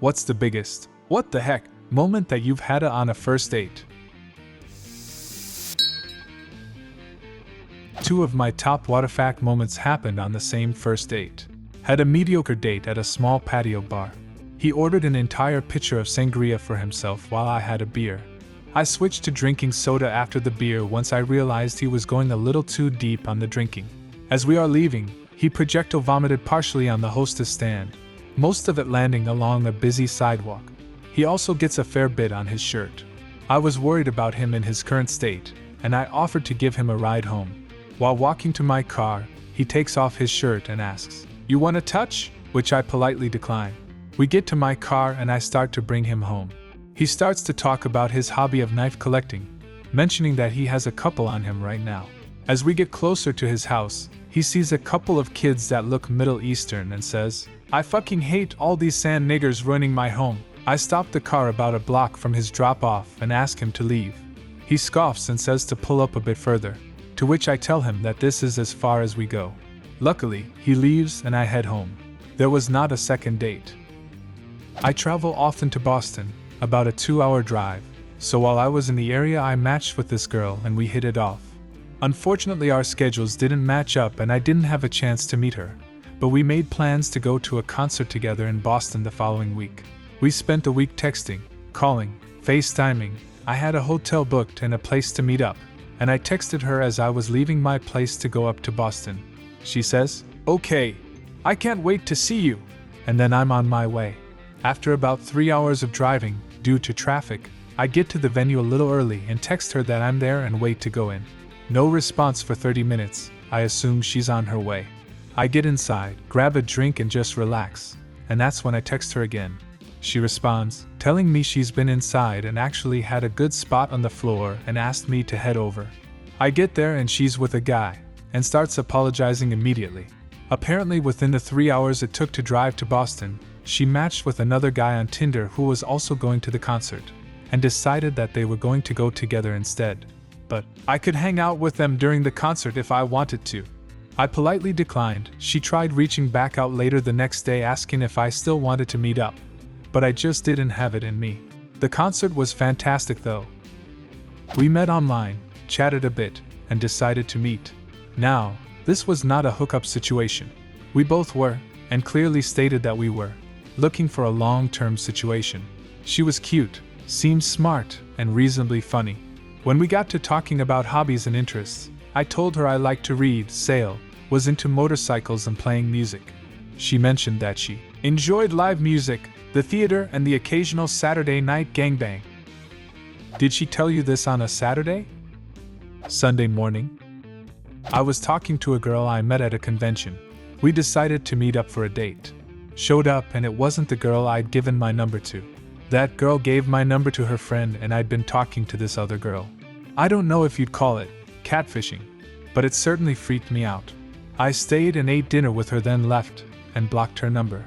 What's the biggest, what the heck, moment that you've had on a first date? Two of my top WTF moments happened on the same first date. Had a mediocre date at a small patio bar. He ordered an entire pitcher of sangria for himself while I had a beer. I switched to drinking soda after the beer once I realized he was going a little too deep on the drinking. As we are leaving, he projectile vomited partially on the hostess stand, most of it landing along a busy sidewalk. He also gets a fair bit on his shirt. I was worried about him in his current state, and I offered to give him a ride home. While walking to my car, he takes off his shirt and asks, "You want a touch?" which I politely decline. We get to my car and I start to bring him home. He starts to talk about his hobby of knife collecting, mentioning that he has a couple on him right now. As we get closer to his house, he sees a couple of kids that look Middle Eastern and says, "I fucking hate all these sand niggers ruining my home." I stop the car about a block from his drop-off and ask him to leave. He scoffs and says to pull up a bit further, to which I tell him that this is as far as we go. Luckily, he leaves and I head home. There was not a second date. I travel often to Boston, about a 2-hour drive, so while I was in the area I matched with this girl and we hit it off. Unfortunately, our schedules didn't match up and I didn't have a chance to meet her, but we made plans to go to a concert together in Boston the following week. We spent a week texting, calling, FaceTiming. I had a hotel booked and a place to meet up, and I texted her as I was leaving my place to go up to Boston. She says, "Okay, I can't wait to see you," and then I'm on my way. After about 3 hours of driving, due to traffic, I get to the venue a little early and text her that I'm there and wait to go in. No response for 30 minutes, I assume she's on her way. I get inside, grab a drink and just relax, and that's when I text her again. She responds, telling me she's been inside and actually had a good spot on the floor and asked me to head over. I get there and she's with a guy, and starts apologizing immediately. Apparently within the 3 hours it took to drive to Boston, she matched with another guy on Tinder who was also going to the concert, and decided that they were going to go together instead. But I could hang out with them during the concert if I wanted to. I politely declined. She tried reaching back out later the next day asking if I still wanted to meet up, but I just didn't have it in me. The concert was fantastic though. We met online, chatted a bit, and decided to meet. Now, this was not a hookup situation. We both were, and clearly stated that we were, looking for a long-term situation. She was cute, seemed smart, and reasonably funny. When we got to talking about hobbies and interests, I told her I liked to read, sail, was into motorcycles and playing music. She mentioned that she enjoyed live music, the theater, and the occasional Saturday night gangbang. Did she tell you this on a Saturday? Sunday morning? I was talking to a girl I met at a convention. We decided to meet up for a date. Showed up and it wasn't the girl I'd given my number to. That girl gave my number to her friend and I'd been talking to this other girl. I don't know if you'd call it catfishing, but it certainly freaked me out. I stayed and ate dinner with her, then left and blocked her number.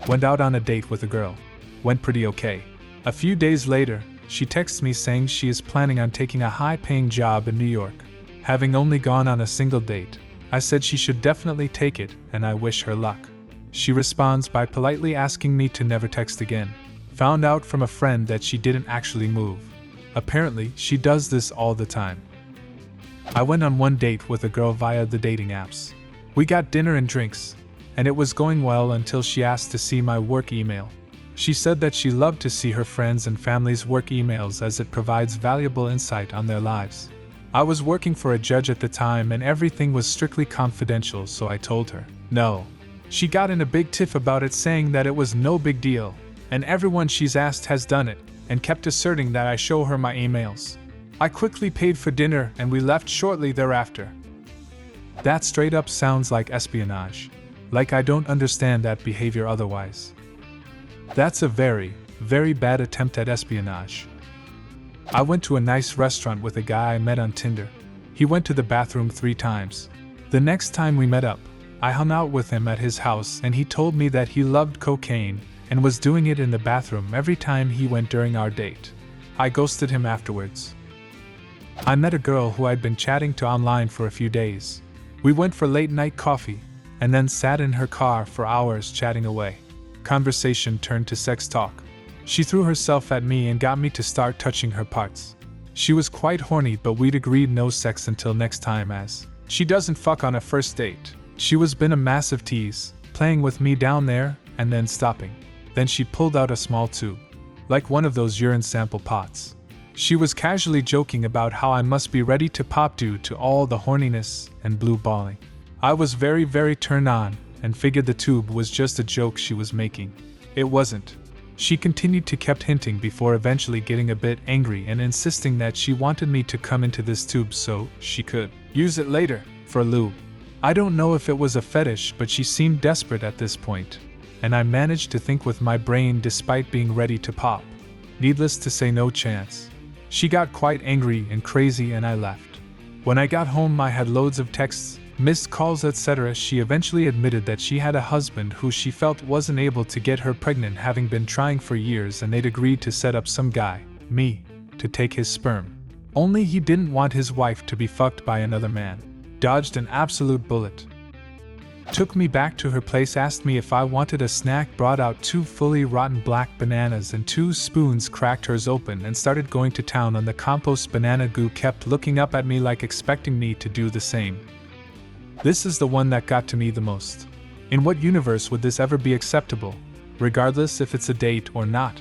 Went out on a date with a girl. Went pretty okay. A few days later, she texts me saying she is planning on taking a high-paying job in New York. Having only gone on a single date, I said she should definitely take it and I wish her luck. She responds by politely asking me to never text again. Found out from a friend that she didn't actually move. Apparently, she does this all the time. I went on one date with a girl via the dating apps. We got dinner and drinks, and it was going well until she asked to see my work email. She said that she loved to see her friends' and family's work emails as it provides valuable insight on their lives. I was working for a judge at the time and everything was strictly confidential, so I told her no. She got in a big tiff about it, saying that it was no big deal, and everyone she's asked has done it, and kept asserting that I show her my emails. I quickly paid for dinner and we left shortly thereafter. That straight up sounds like espionage. Like I don't understand that behavior otherwise. That's a very, very bad attempt at espionage. I went to a nice restaurant with a guy I met on Tinder. He went to the bathroom 3 times. The next time we met up, I hung out with him at his house and he told me that he loved cocaine and was doing it in the bathroom every time he went during our date. I ghosted him afterwards. I met a girl who I'd been chatting to online for a few days. We went for late night coffee and then sat in her car for hours chatting away. conversation turned to sex talk. She threw herself at me and got me to start touching her parts. She was quite horny, but we'd agreed no sex until next time, as she doesn't fuck on a first date. She was been a massive tease, playing with me down there, and then stopping. Then she pulled out a small tube, like one of those urine sample pots. She was casually joking about how I must be ready to pop due to all the horniness and blue balling. I was very turned on, and figured the tube was just a joke she was making. It wasn't. She continued to keep hinting before eventually getting a bit angry and insisting that she wanted me to come into this tube so she could use it later for lube. I don't know if it was a fetish, but she seemed desperate at this point, and I managed to think with my brain despite being ready to pop. Needless to say, no chance. She got quite angry and crazy and I left. When I got home, I had loads of texts, missed calls, etc. She eventually admitted that she had a husband who she felt wasn't able to get her pregnant, having been trying for years, and they'd agreed to set up some guy, me, to take his sperm. Only he didn't want his wife to be fucked by another man. Dodged an absolute bullet. Took me back to her place, asked me if I wanted a snack, brought out 2 fully rotten black bananas and 2 spoons, cracked hers open and started going to town on the compost banana goo, kept looking up at me like expecting me to do the same. This is the one that got to me the most. In what universe would this ever be acceptable, regardless if it's a date or not?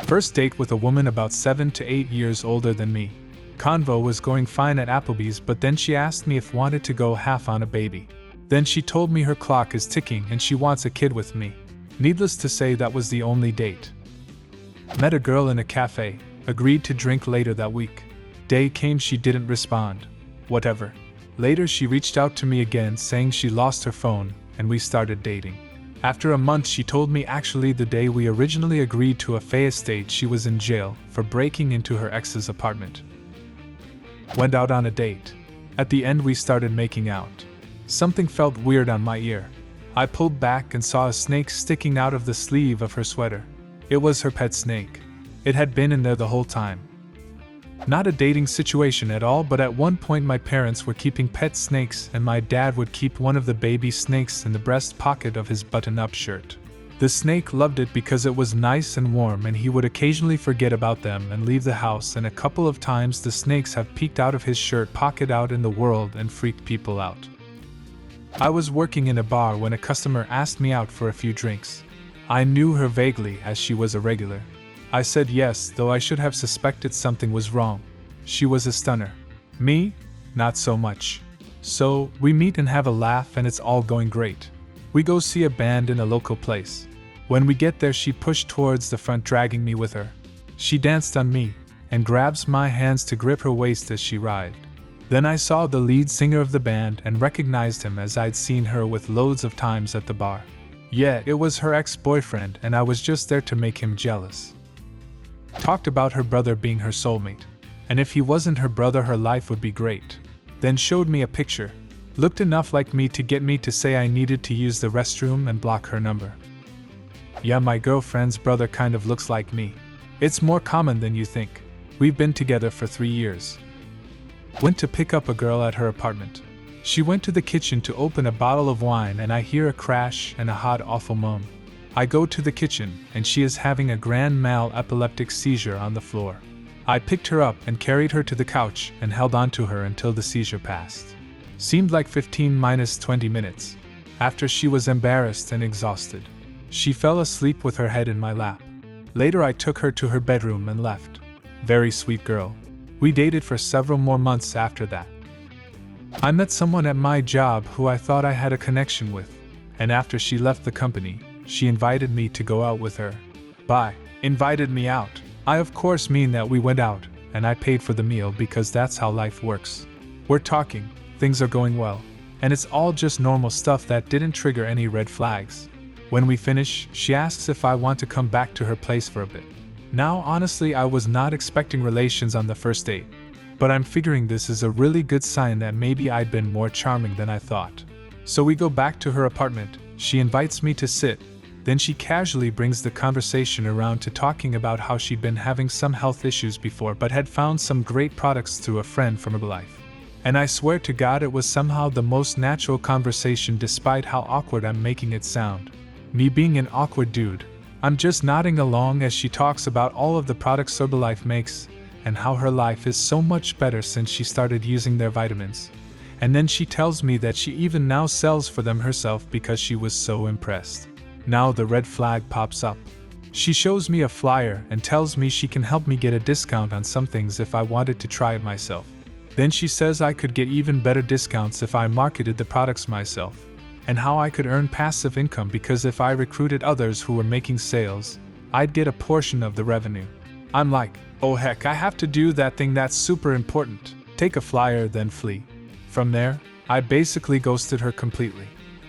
First date with a woman about 7 to 8 years older than me. Convo was going fine at Applebee's, but then she asked me if wanted to go half on a baby. Then she told me her clock is ticking and she wants a kid with me. Needless to say, that was the only date. Met a girl in a cafe, agreed to drink later that week. Day came, she didn't respond. Whatever. Later she reached out to me again saying she lost her phone, and we started dating. After a month she told me actually the day we originally agreed to a Fay estate she was in jail for breaking into her ex's apartment. Went out on a date. At the end we started making out. Something felt weird on my ear. I pulled back and saw a snake sticking out of the sleeve of her sweater. It was her pet snake. It had been in there the whole time. Not a dating situation at all, but at one point my parents were keeping pet snakes and my dad would keep one of the baby snakes in the breast pocket of his button-up shirt. The snake loved it because it was nice and warm, and he would occasionally forget about them and leave the house, and a couple of times the snakes have peeked out of his shirt pocket out in the world and freaked people out. I was working in a bar when a customer asked me out for a few drinks. I knew her vaguely as she was a regular. I said yes, though I should have suspected something was wrong. She was a stunner. Me? Not so much. So, we meet and have a laugh and it's all going great. We go see a band in a local place. When we get there she pushed towards the front, dragging me with her. She danced on me, and grabs my hands to grip her waist as she writhed. Then I saw the lead singer of the band and recognized him as I'd seen her with loads of times at the bar. Yeah, it was her ex-boyfriend and I was just there to make him jealous. Talked about her brother being her soulmate, and if he wasn't her brother her life would be great. Then showed me a picture. Looked enough like me to get me to say I needed to use the restroom and block her number. Yeah, my girlfriend's brother kind of looks like me. It's more common than you think. We've been together for 3 years. Went to pick up a girl at her apartment. She went to the kitchen to open a bottle of wine and I hear a crash and a hot awful moan. I go to the kitchen and she is having a grand mal epileptic seizure on the floor. I picked her up and carried her to the couch and held on to her until the seizure passed. Seemed like 15-20 minutes. After she was embarrassed and exhausted. She fell asleep with her head in my lap. Later I took her to her bedroom and left. Very sweet girl. We dated for several more months after that. I met someone at my job who I thought I had a connection with, and after she left the company, she invited me to go out with her. By invited me out, I of course mean that we went out, and I paid for the meal because that's how life works. We're talking, things are going well, and it's all just normal stuff that didn't trigger any red flags. When we finish, she asks if I want to come back to her place for a bit. Now honestly I was not expecting relations on the first date, but I'm figuring this is a really good sign that maybe I'd been more charming than I thought. So we go back to her apartment, she invites me to sit, then she casually brings the conversation around to talking about how she'd been having some health issues before but had found some great products through a friend from her life. And I swear to God it was somehow the most natural conversation despite how awkward I'm making it sound. Me being an awkward dude, I'm just nodding along as she talks about all of the products Herbalife makes and how her life is so much better since she started using their vitamins. And then she tells me that she even now sells for them herself because she was so impressed. Now the red flag pops up. She shows me a flyer and tells me she can help me get a discount on some things if I wanted to try it myself. Then she says I could get even better discounts if I marketed the products myself, and how I could earn passive income because if I recruited others who were making sales, I'd get a portion of the revenue. I'm like, oh heck, I have to do that thing that's super important. Take a flyer, then flee. From there, I basically ghosted her completely.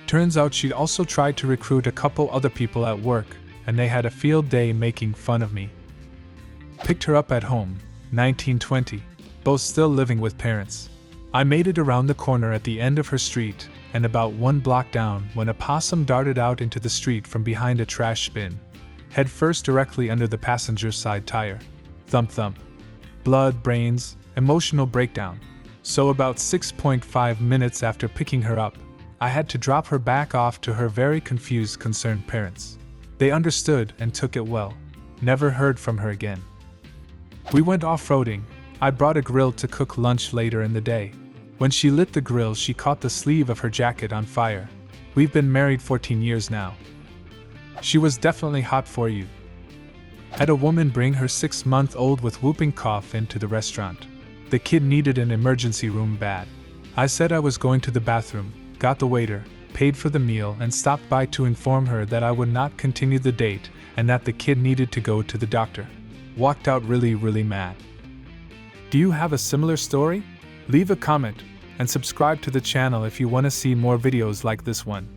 Turns out she'd also tried to recruit a couple other people at work, and they had a field day making fun of me. Picked her up at home, 1920, both still living with parents. I made it around the corner at the end of her street, and about 1 block down when a possum darted out into the street from behind a trash bin, head first directly under the passenger side tire. Thump thump. Blood, brains, emotional breakdown. So about 6.5 minutes after picking her up, I had to drop her back off to her very confused, concerned parents. They understood and took it well. Never heard from her again. We went off-roading. I brought a grill to cook lunch later in the day. When she lit the grill, she caught the sleeve of her jacket on fire. We've been married 14 years now. She was definitely hot for you. Had a woman bring her 6-month-old with whooping cough into the restaurant. The kid needed an emergency room bad. I said I was going to the bathroom, got the waiter, paid for the meal, and stopped by to inform her that I would not continue the date and that the kid needed to go to the doctor. Walked out really mad. Do you have a similar story? Leave a comment and subscribe to the channel if you want to see more videos like this one.